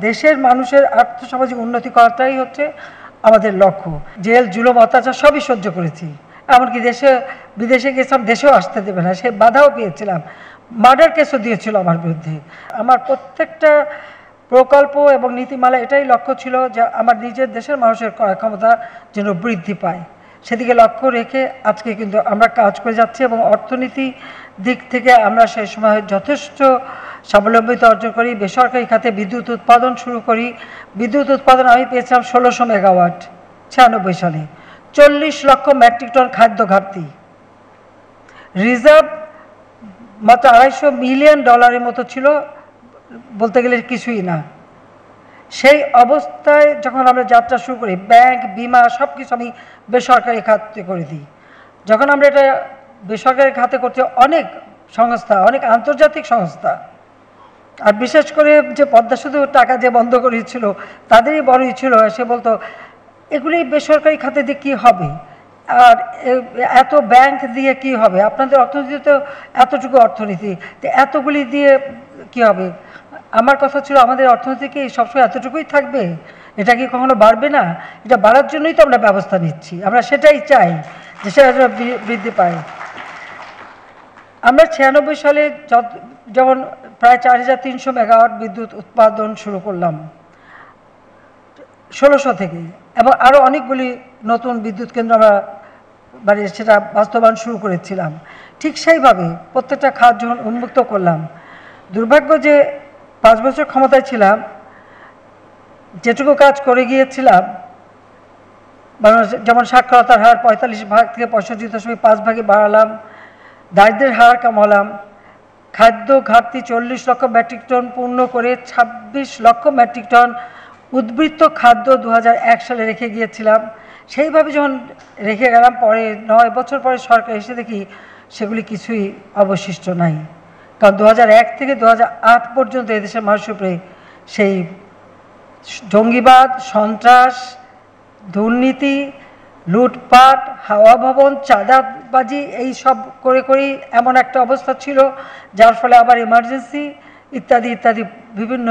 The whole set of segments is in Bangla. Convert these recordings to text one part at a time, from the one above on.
দেশের মানুষের আর্থসামাজিক উন্নতি করাটাই হচ্ছে আমাদের লক্ষ্য। জেল, জুলুম, অত্যাচার সবই সহ্য করেছি, এমনকি বিদেশে গেছিলাম, দেশেও আসতে দেবে না, সে বাধাও পেয়েছিলাম, মার্ডার কেসও দিয়েছিল আমার বিরুদ্ধে। আমার প্রত্যেকটা প্রকল্প এবং নীতিমালা এটাই লক্ষ্য ছিল যে আমার নিজের দেশের মানুষের ক্রয় ক্ষমতা যেন বৃদ্ধি পায়, সেদিকে লক্ষ্য রেখে আজকে কিন্তু আমরা কাজ করে যাচ্ছি এবং অর্থনীতি দিক থেকে আমরা সেই সময় যথেষ্ট স্বাবলম্বিতা অর্জন করি। বেসরকারি খাতে বিদ্যুৎ উৎপাদন শুরু করি। বিদ্যুৎ উৎপাদন আমি পেয়েছিলাম 1600 মেগাওয়াট 96 সালে, 40 লক্ষ মেট্রিক টন খাদ্য ঘাটতি, রিজার্ভ মাত্র $250 মিলিয়ন মতো ছিল, বলতে গেলে কিছুই না। সেই অবস্থায় যখন আমরা যাত্রা শুরু করি, ব্যাংক, বিমা সব কিছু আমি বেসরকারি খাতে করে দিই। যখন আমরা এটা বেসরকারি খাতে করছি, অনেক সংস্থা, অনেক আন্তর্জাতিক সংস্থা, আর বিশেষ করে যে পদ্মা সেতু টাকা যে বন্ধ করেছিল তাদেরই বড়ই ছিল, সে বলতো এগুলি বেসরকারি খাতে দিয়ে কী হবে, আর এত ব্যাংক দিয়ে কি হবে, আপনাদের অর্থনীতি তো এতটুকু অর্থনীতি, তো এতগুলি দিয়ে কি হবে। আমার কথা ছিল আমাদের অর্থনীতি কি সবসময় এতটুকুই থাকবে, এটা কি কখনো বাড়বে না? এটা বাড়ার জন্যই তো আমরা ব্যবস্থা নিচ্ছি, আমরা সেটাই চাই যে সেটা বৃদ্ধি পায়। আমরা 96 সালে যেমন প্রায় 4300 মেগাওয়াট বিদ্যুৎ উৎপাদন শুরু করলাম 1600 থেকে, এবং আরও অনেকগুলি নতুন বিদ্যুৎ কেন্দ্র আমরা সেটা বাস্তবায়ন শুরু করেছিলাম। ঠিক সেইভাবে প্রত্যেকটা খাত যখন উন্মুক্ত করলাম, দুর্ভাগ্য যে 5 বছর ক্ষমতায় ছিলাম, যেটুকু কাজ করে গিয়েছিলাম, যেমন সাক্ষরতার হার 45% থেকে 65.5% বাড়ালাম, দারিদ্র্যের হার কমালাম, খাদ্য ঘাটতি 40 লক্ষ মেট্রিক টন পূর্ণ করে 26 লক্ষ মেট্রিক টন উদ্বৃত্ত খাদ্য 2001 সালে রেখে গিয়েছিলাম। সেইভাবে যখন রেখে গেলাম, পরে 9 বছর পরে সরকার এসে দেখি সেগুলি কিছুই অবশিষ্ট নাই, কারণ 2001 থেকে 2008 পর্যন্ত এদেশের মানুষের উপরে সেই জঙ্গিবাদ, সন্ত্রাস, দুর্নীতি, লুটপাট, হাওয়া ভবন, চাঁদাবাজি এই সব করে করেই এমন একটা অবস্থা ছিল, যার ফলে আবার ইমার্জেন্সি ইত্যাদি ইত্যাদি বিভিন্ন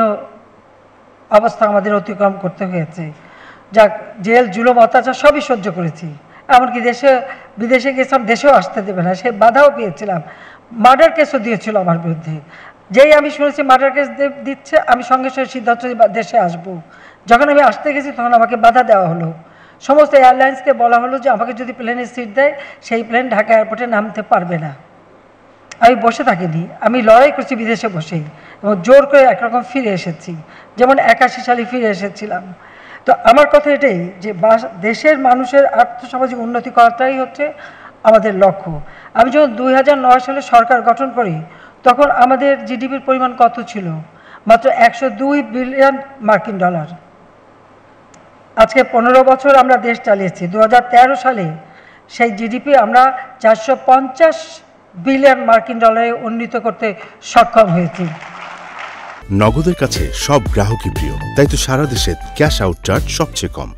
অবস্থা আমাদের অতিক্রম করতে হয়েছে। যাক, জেল, জুলুম, অত্যাচার সবই সহ্য করেছি, এমনকি বিদেশে গেছিলাম, দেশেও আসতে দেবে না, সে বাধাও পেয়েছিলাম, মার্ডার কেসও দিয়েছিল আমার বিরুদ্ধে। যেই আমি শুনেছি মার্ডার কেস দিচ্ছে, আমি সঙ্গে সঙ্গে সিদ্ধান্ত দেশে আসব। যখন আমি আসতে গেছি তখন আমাকে বাধা দেওয়া হলো, সমস্ত এয়ারলাইন্সকে বলা হলো যে আমাকে যদি প্লেনে সিট দেয় সেই প্লেন ঢাকা এয়ারপোর্টে নামতে পারবে না। আমি বসে থাকিনি, আমি লড়াই করছি বিদেশে বসেই, এবং জোর করে একরকম ফিরে এসেছি, যেমন 81 সালে ফিরে এসেছিলাম। তো আমার কথা এটাই যে দেশের মানুষের আর্থসামাজিক উন্নতি করাটাই হচ্ছে আমাদের লক্ষ্য। আমি যখন 2009 সালে সরকার গঠন করি, তখন আমাদের জিডিপির পরিমাণ কত ছিল? মাত্র $102 বিলিয়ন। আজকে 15 বছর আমরা দেশ চালিয়েছি, 2013 সালে সেই জিডিপি আমরা $450 বিলিয়ন উন্নীত করতে সক্ষম হয়েছি। নগদের কাছে সব গ্রাহকই প্রিয়, তাই তো সারা দেশে ক্যাশ আউট চার্জ সবচেয়ে কম।